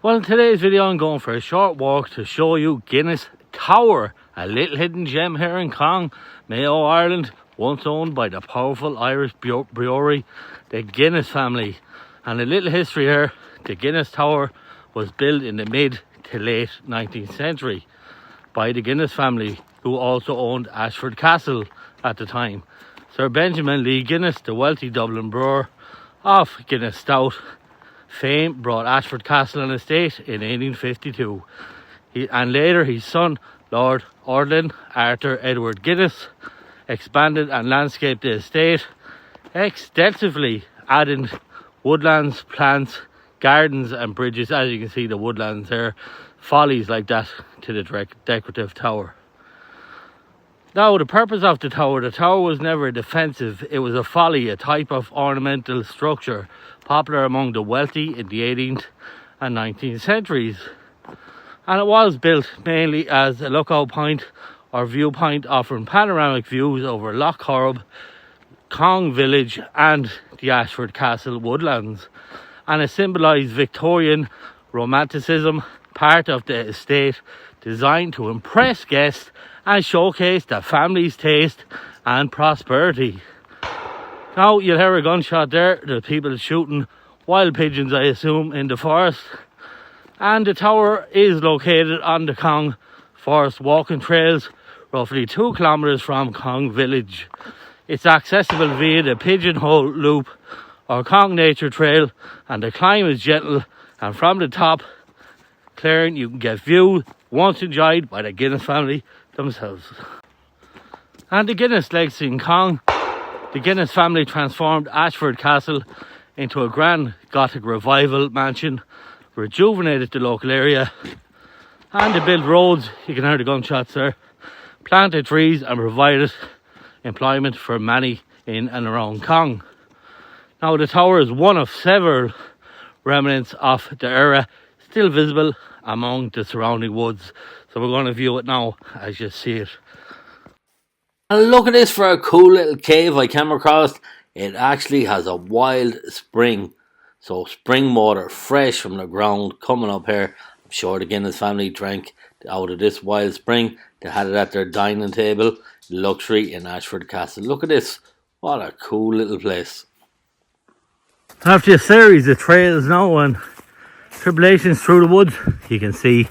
Well, in today's video I'm going for a short walk to show you Guinness Tower, a little hidden gem here in Cong, Mayo, Ireland, once owned by the powerful Irish brewery, the Guinness family. And a little history here, the Guinness Tower was built in the mid to late 19th century by the Guinness family, who also owned Ashford Castle at the time. Sir Benjamin Lee Guinness, the wealthy Dublin brewer of Guinness Stout fame, brought Ashford Castle and estate in 1852. And later his son, Lord Orlin Arthur Edward Guinness, expanded and landscaped the estate extensively, adding woodlands, plants, gardens and bridges. As you can see, the woodlands there, follies like that, to the decorative tower. Now, the purpose of the tower was never defensive. It was a folly, a type of ornamental structure popular among the wealthy in the 18th and 19th centuries. And it was built mainly as a lookout point or viewpoint, offering panoramic views over Loch Corrib, Cong village and the Ashford Castle woodlands. And it symbolised Victorian romanticism, part of the estate designed to impress guests and showcase the family's taste and prosperity. Now, you'll hear a gunshot there. The people shooting wild pigeons, I assume, in the forest. And the tower is located on the Cong Forest walking trails, roughly 2 kilometres from Cong village. It's accessible via the Pigeonhole Loop or Cong Nature Trail, and the climb is gentle, and from the top clearing you can get views once enjoyed by the Guinness family themselves. And the Guinness legacy in Cong, the Guinness family transformed Ashford Castle into a grand Gothic revival mansion, rejuvenated the local area, and they built roads, you can hear the gunshots there, planted trees and provided employment for many in and around Cong. Now, the tower is one of several remnants of the era still visible among the surrounding woods. So we're going to view it now as you see it. And look at this for a cool little cave I came across. It actually has a wild spring. So spring water fresh from the ground coming up here. I'm sure the Guinness family drank out of this wild spring. They had it at their dining table. Luxury in Ashford Castle. Look at this. What a cool little place. After a series of trails now and tribulations through the woods, you can see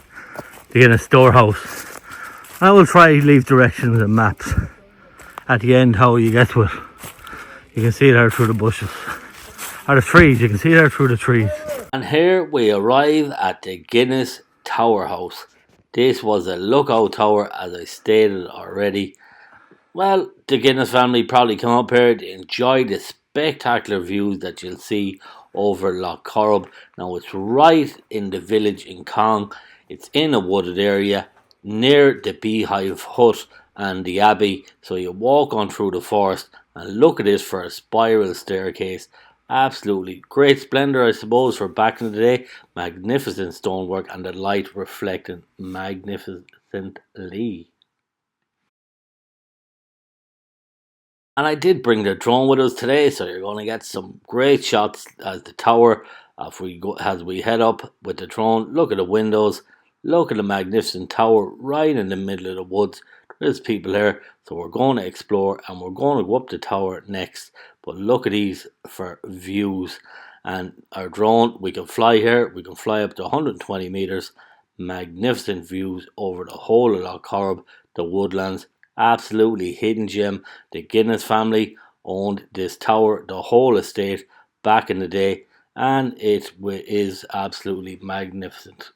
the Guinness storehouse. I will try to leave directions and maps at the end how you get to it. You can see it there through the bushes. Or the trees, you can see it there through the trees. And here we arrive at the Guinness Tower House. This was a lookout tower, as I stated already. Well, the Guinness family probably come up here to enjoy the spectacular views that you'll see over Loch Corrib. Now, it's right in the village in Cong. It's in a wooded area near the Beehive Hut and the Abbey. So you walk on through the forest and look at this for a spiral staircase. Absolutely great splendour, I suppose, for back in the day. Magnificent stonework and the light reflecting magnificently. And I did bring the drone with us today, so you're going to get some great shots as the tower as we head up with the drone. Look at the windows, look at the magnificent tower right in the middle of the woods. There's people here, so we're going to explore and we're going to go up the tower next. But look at these for views. And our drone, we can fly here, we can fly up to 120 metres. Magnificent views over the whole of Loch Corrib, the woodlands. Absolutely hidden gem. The Guinness family owned this tower, the whole estate, back in the day, and it is absolutely magnificent.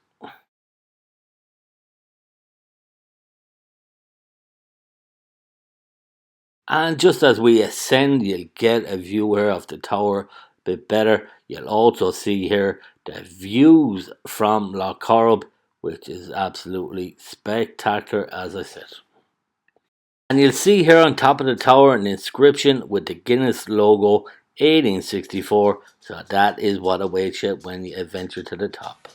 And just as we ascend, you'll get a view here of the tower a bit better. You'll also see here the views from Loch Corrib, which is absolutely spectacular, as I said. And you'll see here on top of the tower an inscription with the Guinness logo, 1864. So that is what awaits you when you adventure to the top.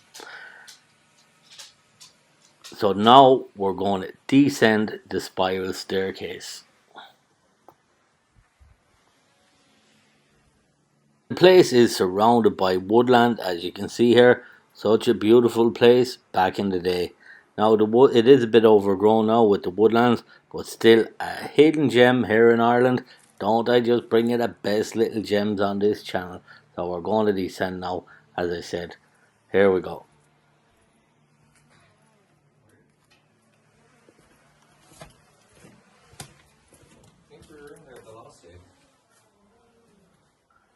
So now we're going to descend the spiral staircase. The place is surrounded by woodland, as you can see here, Such a beautiful place back in the day. Now it is a bit overgrown now with the woodlands, but still a hidden gem here in Ireland. Don't I just bring you the best little gems on this channel? So we're going to descend now, as I said. Here we go.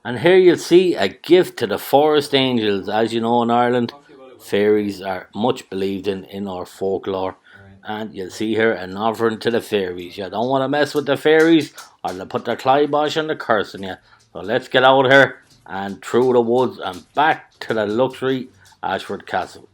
And here you'll see a gift to the forest angels. As you know, in Ireland, fairies are much believed in our folklore. And you'll see here an offering to the fairies. You don't want to mess with the fairies or they'll put their kibosh on the curse on you. So let's get out here and through the woods and back to the luxury Ashford Castle.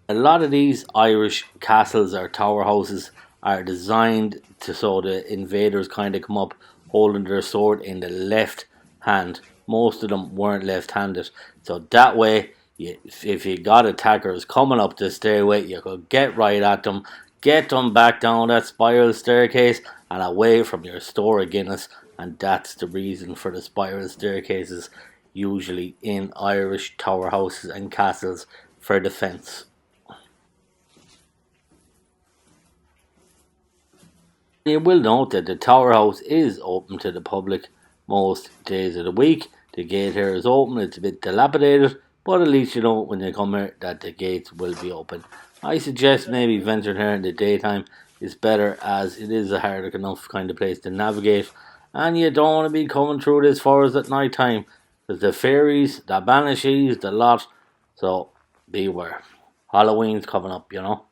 A lot of these Irish castles or tower houses are designed to so the invaders kind of come up holding their sword in the left hand. Most of them weren't left-handed, so that way, if you got attackers coming up the stairway, you could get right at them, get them back down that spiral staircase and away from your store of Guinness. And that's the reason for the spiral staircases, usually in Irish tower houses and castles, for defence. You will note that the Tower House is open to the public most days of the week. The gate here is open, it's a bit dilapidated, but at least you know when you come here that the gates will be open. I suggest maybe venturing here in the daytime is better, as it is a hard enough kind of place to navigate, and you don't want to be coming through this forest at night time. There's the fairies, the banshees, the lot, so beware. Halloween's coming up, you know.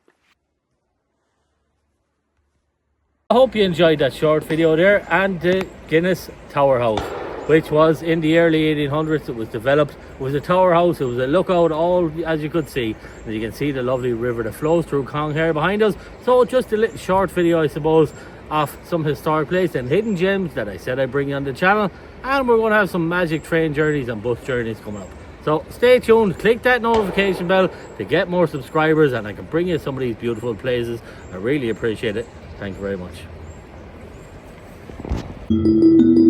I hope you enjoyed that short video there, and the Guinness Tower House, which was in the early 1800s. It was developed. It was a tower house. It was a lookout, all as you could see. And you can see the lovely river that flows through Cong here behind us. So just a little short video, I suppose, of some historic place and hidden gems that I said I'd bring you on the channel. And we're going to have some magic train journeys and bus journeys coming up. So stay tuned, click that notification bell to get more subscribers, and I can bring you some of these beautiful places. I really appreciate it. Thank you very much.